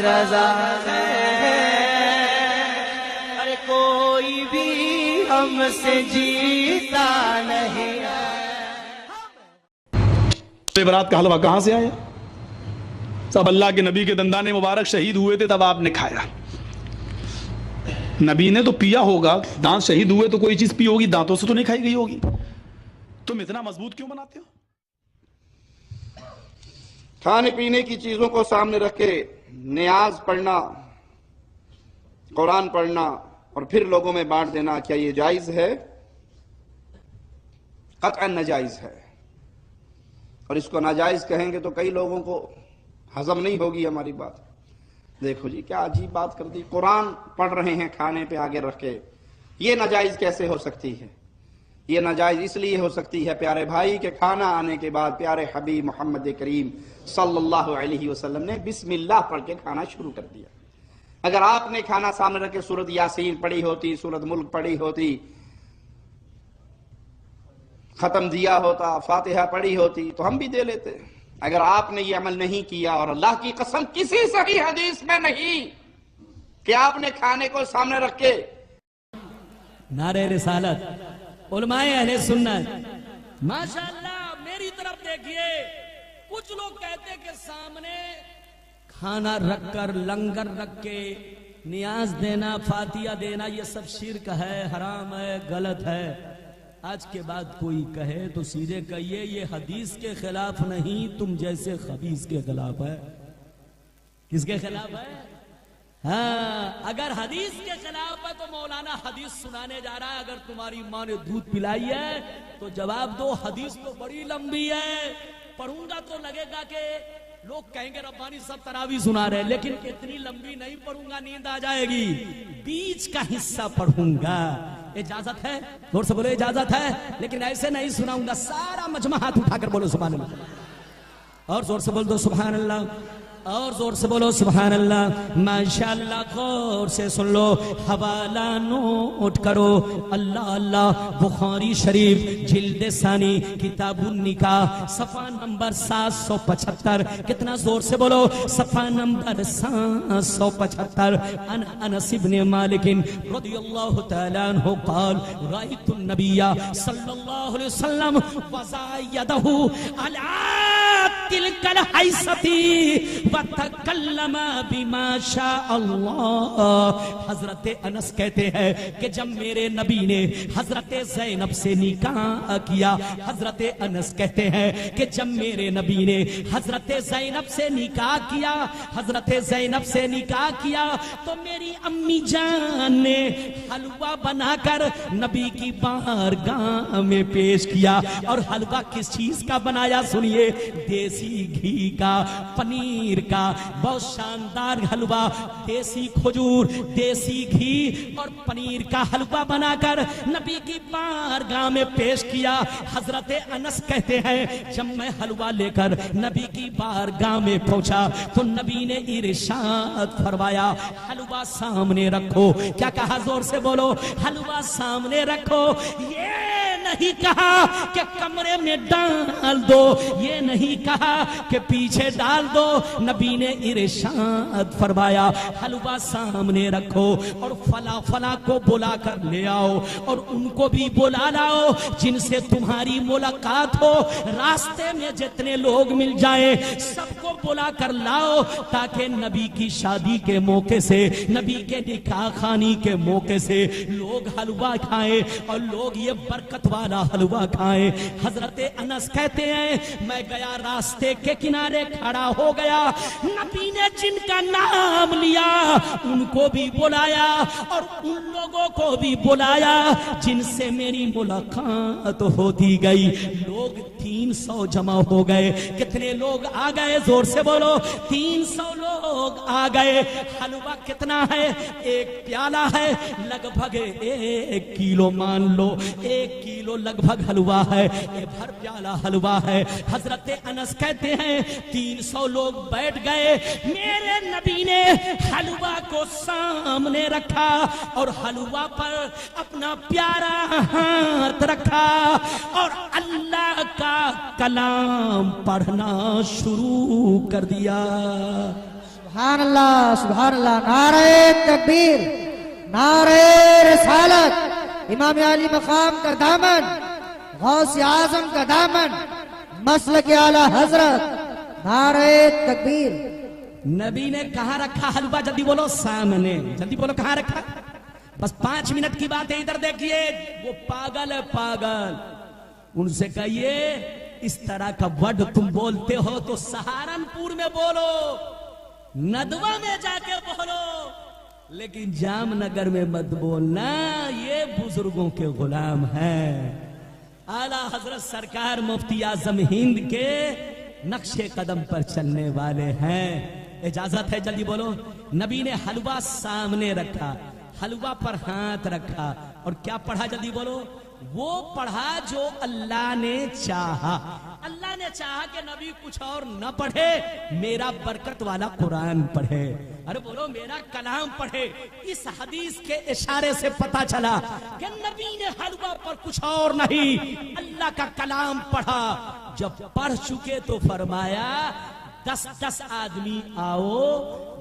رضا ہے، ارے کوئی بھی ہم سے جیتا نہیں ہے۔ برات کا حلوہ کہاں سے آیا؟ سب اللہ کے نبی کے دندان مبارک شہید ہوئے تھے تب آپ نے کھایا۔ نبی نے تو پیا ہوگا، دانت شہید ہوئے تو کوئی چیز پی ہوگی، دانتوں سے تو نہیں کھائی گئی ہوگی۔ تم اتنا مضبوط کیوں بناتے ہو؟ کھانے پینے کی چیزوں کو سامنے رکھ کے نیاز پڑھنا، قرآن پڑھنا اور پھر لوگوں میں بانٹ دینا، کیا یہ جائز ہے؟ قطعاً ناجائز ہے، اور اس کو ناجائز کہیں گے تو کئی لوگوں کو ہضم نہیں ہوگی ہماری بات۔ دیکھو جی کیا عجیب بات کر دی، قرآن پڑھ رہے ہیں کھانے پہ آگے رکھ کے، یہ ناجائز کیسے ہو سکتی ہے؟ یہ ناجائز اس لیے ہو سکتی ہے پیارے بھائی کہ کھانا آنے کے بعد پیارے حبیب محمد کریم صلی اللہ علیہ وسلم نے بسم اللہ پڑھ کے کھانا شروع کر دیا۔ اگر آپ نے کھانا سامنے رکھ کے سورۃ یاسین پڑھی ہوتی، سورۃ ملک پڑھی ہوتی، ختم دیا ہوتا، فاتحہ پڑھی ہوتی تو ہم بھی دے لیتے۔ اگر آپ نے یہ عمل نہیں کیا، اور اللہ کی قسم کسی صحیح حدیث میں نہیں کہ آپ نے کھانے کو سامنے رکھ کے نعرہ رسالت، علماء اہل سنت، ماشاءاللہ میری طرف دیکھیے، کچھ لوگ کہتے کہ سامنے کھانا رکھ کر لنگر رکھ کے نیاز دینا، فاتحہ دینا، یہ سب شرک ہے، حرام ہے، غلط ہے۔ آج کے بعد کوئی کہے تو سیدھے کہیے یہ حدیث کے خلاف نہیں، تم جیسے خبیث کے خلاف ہے۔ کس کے خلاف ہے؟ ہاں، اگر حدیث کے خلاف ہے تو مولانا حدیث سنانے جا رہا ہے، اگر تمہاری ماں نے دودھ پلائی ہے تو جواب دو، حدیث تو بڑی لمبی ہے، پڑھوں گا تو لگے گا کہ لوگ کہیں گے ربانی سب تراویح سنا رہے، لیکن اتنی لمبی نہیں پڑھوں گا، نیند آ جائے گی، بیچ کا حصہ پڑھوں گا۔ اجازت ہے؟ زور سے بولو اجازت ہے، لیکن ایسے نہیں سناؤں گا، سارا مجمع ہاتھ اٹھا کر بولو سبحان اللہ، اور زور سے بول دو سبحان اللہ، اور زور سے بولو سبحان اللہ۔ ماشاءاللہ غور سے سن لو، حوالہ نوٹ کرو، اللہ اللہ، بخاری شریف جلد ثانی کتاب النکاح صفحہ نمبر 775۔ کتنا زور سے بولو، صفحہ نمبر 775۔ انس بن مالک رضی اللہ تعالی عنہ قال رأیت النبی صلی اللہ علیہ وسلم وضع یدہ علی تلک الحیثتی وَتَكَلَّمَ بِمَا شَاءَ اللَّهِ۔ حضرت انس کہتے ہیں کہ جب میرے نبی نے حضرت زینب سے نکاح کیا، حضرت انس کہتے ہیں کہ جب میرے نبی نے حضرت زینب سے نکاح کیا، حضرت زینب سے نکاح کیا تو میری امی جان نے حلوہ بنا کر نبی کی بارگاہ میں پیش کیا، اور حلوہ کس چیز کا بنایا سنیے، دیسی گھی کا، پنیر کا، بہت شاندار حلوہ، دیسی کھجور، دیسی گھی اور پنیر کا حلوہ بنا کر نبی کی بارگاہ میں پیش کیا۔ حضرت انس کہتے ہیں جب میں حلوہ لے کر نبی کی بارگاہ میں پہنچا تو نبی نے ارشاد فرمایا حلوہ سامنے رکھو۔ کیا کہا؟ زور سے بولو، حلوہ سامنے رکھو۔ یہ نہیں کہا کہ کمرے میں ڈال دو، یہ نہیں کہا کہ پیچھے ڈال دو، نبی نے ارشاد فرمایا حلوہ سامنے رکھو اور فلاں فلاں کو بلا کر لے آؤ، اور ان کو بھی بلا لاؤ جن سے تمہاری ملاقات ہو، راستے میں جتنے لوگ مل جائیں سب کو بلا کر لاؤ، تاکہ نبی کی شادی کے موقع سے، نبی کے نکاح خوانی کے موقع سے لوگ حلوہ کھائیں اور لوگ یہ برکت والا حلوہ کھائیں۔ حضرت انس کہتے ہیں میں گیا، راستے کے کنارے کھڑا ہو گیا، نبی نے جن کا نام لیا ان کو بھی بلایا اور ان لوگوں کو بھی بلایا جن سے میری ملاقات ہوتی گئی۔ لوگ 300 جمع ہو گئے۔ کتنے لوگ آ گئے؟ زور سے بولو، 300 لوگ آ گئے۔ حلوہ کتنا ہے؟ ایک پیالہ ہے، لگ بھگ 1 کلو، مان لو 1 کلو لگ بھگ حلوہ ہے، یہ بھر پیالہ حلوہ ہے۔ حضرت انس کہتے ہیں 300 لوگ بیٹھ گئے، میرے نبی نے حلوہ کو سامنے رکھا اور حلوہ پر اپنا پیارا ہاتھ رکھا اور اللہ کا کلام پڑھنا شروع کر دیا۔ سبحان اللہ نعرہ تکبیر نعرہ رسالت امام علی مقام کا دامن غوث اعظم کا دامن مسلک اعلی حضرت نعرہ تکبیر نبی نے کہاں رکھا حلوہ؟ جلدی بولو سامنے، جلدی بولو کہاں رکھا؟ بس 5 منٹ کی بات ہے، ادھر دیکھیے وہ پاگل ہے پاگل، ان سے کہیے اس طرح کا ورڈ تم بولتے ہو تو سہارنپور میں بولو، ندوہ میں جا کے بولو، لیکن جام نگر میں مت بولنا، یہ بزرگوں کے غلام ہیں۔ اعلیٰ حضرت سرکار مفتی اعظم ہند کے نقش قدم پر چلنے والے ہیں۔ اجازت ہے جلدی بولو۔ نبی نے حلوہ سامنے رکھا، حلوہ پر ہاتھ رکھا اور کیا پڑھا؟ جلدی بولو۔ وہ پڑھا جو اللہ نے چاہا۔ اللہ نے چاہا کہ نبی کچھ اور نہ پڑھے، میرا برکت والا قرآن پڑھے، ارے بولو میرا کلام پڑھے۔ اس حدیث کے اشارے سے پتا چلا کہ نبی نے حلوہ پر کچھ اور نہیں، اللہ کا کلام پڑھا۔ جب پڑھ چکے تو فرمایا 10 آدمی آؤ،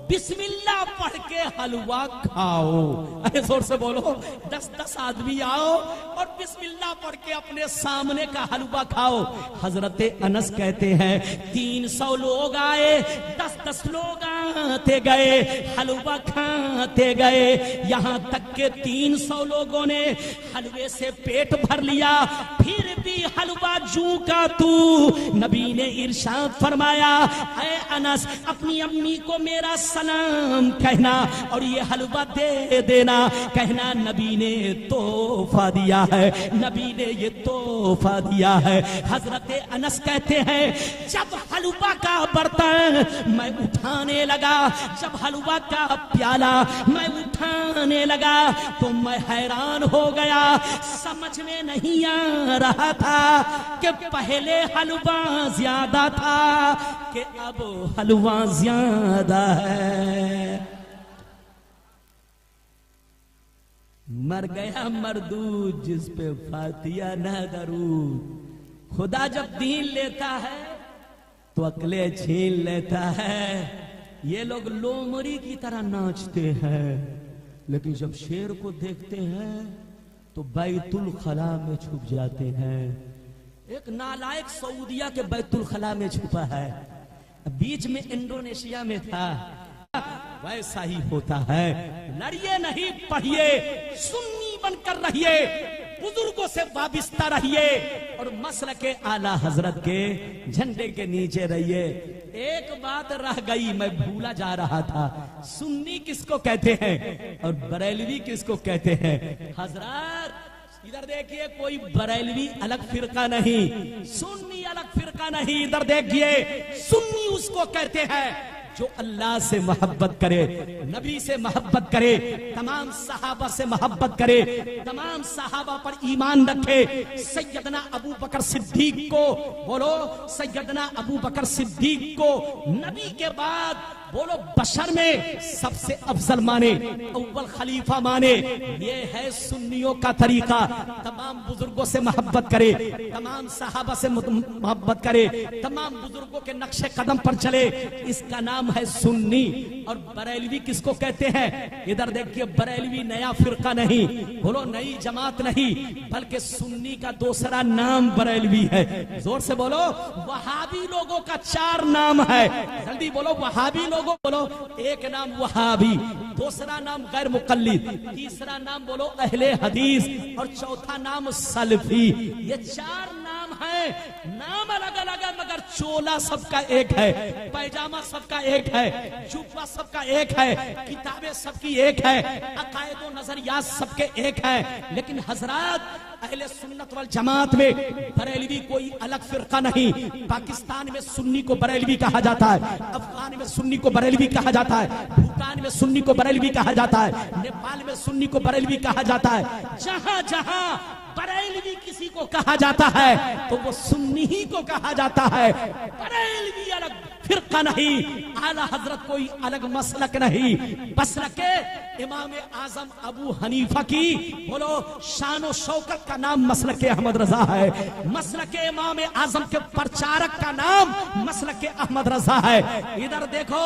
بسم اللہ پڑھ کے حلوہ کھاؤ۔ ارے زور سے بولو، 10 آدمی آؤ اور بسم اللہ پڑھ کے اپنے سامنے کا حلوہ کھاؤ۔ حضرت انس کہتے ہیں 300 لوگ آئے، 10 لوگ آتے گئے، حلوہ کھاتے گئے، یہاں تک کہ 300 لوگوں نے حلوے سے پیٹ بھر لیا، پھر بھی حلوہ جو کا تو۔ نبی نے ارشاد فرمایا اے انس اپنی امی کو میرا سلام کہنا اور یہ حلوہ دے دینا، کہنا نبی نے تحفہ دیا ہے، نبی نے یہ تحفہ دیا ہے۔ حضرت انس کہتے ہیں جب حلوہ کا برتن میں اٹھانے لگا، جب حلوہ کا پیالہ میں اٹھانے لگا تو میں حیران ہو گیا، سمجھ میں نہیں آ رہا تھا کہ پہلے حلوہ زیادہ تھا کہ اب حلوہ زیادہ ہے۔ مر گیا مردود جس پہ فاتحہ نہ درود۔ خدا جب دین لیتا ہے تو عقلیں چھین لیتا ہے۔ یہ لوگ لومڑی کی طرح ناچتے ہیں، لیکن جب شیر کو دیکھتے ہیں تو بیت الخلا میں چھپ جاتے ہیں۔ ایک نالائق سعودیہ کے بیت الخلا میں چھپا ہے، بیچ میں انڈونیشیا میں تھا۔ ویسا ہی ہوتا ہے، لڑیے نہیں پڑھیے، سنی بن کر رہیے، بزرگوں سے وابستہ رہیے اور مسلک اعلیٰ حضرت کے جھنڈے کے نیچے رہیے۔ ایک بات رہ گئی، میں بھولا جا رہا تھا، سنی کس کو کہتے ہیں اور بریلوی کس کو کہتے ہیں؟ حضرات ادھر دیکھیے، کوئی بریلوی الگ فرقہ نہیں، سنی الگ فرقہ نہیں۔ ادھر دیکھیے، سنی اس کو کہتے ہیں جو اللہ سے محبت کرے، نبی سے محبت کرے، تمام صحابہ سے محبت کرے، تمام صحابہ پر ایمان رکھے، سیدنا ابو بکر صدیق کو، بولو سیدنا ابو بکر صدیق کو نبی کے بعد بولو بشر میں سب سے افضل مانے، اول خلیفہ مانے۔ یہ ہے سنیوں کا طریقہ، تمام بزرگوں سے محبت کرے، تمام صحابہ سے محبت کرے، تمام بزرگوں کے نقش قدم پر چلے، اس کا نام ہے سنی۔ اور بریلوی کس کو کہتے ہیں؟ ادھر دیکھیے، بریلوی نیا فرقہ نہیں، بولو نئی جماعت نہیں، بلکہ سنی کا دوسرا نام بریلوی ہے۔ زور سے بولو، وہابی لوگوں کا 4 نام ہے، جلدی بولو، وہابی لوگوں بولو، ایک نام وہابی، دوسرا نام غیر مقلد، تیسرا نام بولو اہل حدیث اور چوتھا نام سلفی۔ یہ 4 نام ہیں، نام الگ الگ ہے مگر چولا سب کا ایک ہے، پیجامہ سب کا ایک ہے، جوبہ سب کا ایک ہے، کتابیں سب کی ایک ہے، عقائد و نظریات سب کے ایک ہے۔ لیکن حضرات اہل سنت والجماعت میں بریلوی کوئی الگ فرقہ نہیں۔ پاکستان میں سنی کو بریلوی کہا جاتا ہے، افغان میں سنی کو بریلوی کہا جاتا ہے، بھوٹان میں سنی کو بریلوی کہا جاتا ہے، نیپال میں سنی کو بریلوی کہا جاتا ہے۔ جہاں جہاں بریلوی کسی کو کہا جاتا ہے تو وہ سنی ہی کو کہا جاتا ہے، بریلوی الگ فرقہ نہیں، اعلیٰ حضرت کوئی الگ مسلک نہیں۔ مسلک امام اعظم ابو حنیفہ کی بولو شان و شوکت کا نام مسلک احمد رضا ہے، مسلک امام اعظم کے پرچارک کا نام مسلک احمد رضا ہے۔ ادھر دیکھو،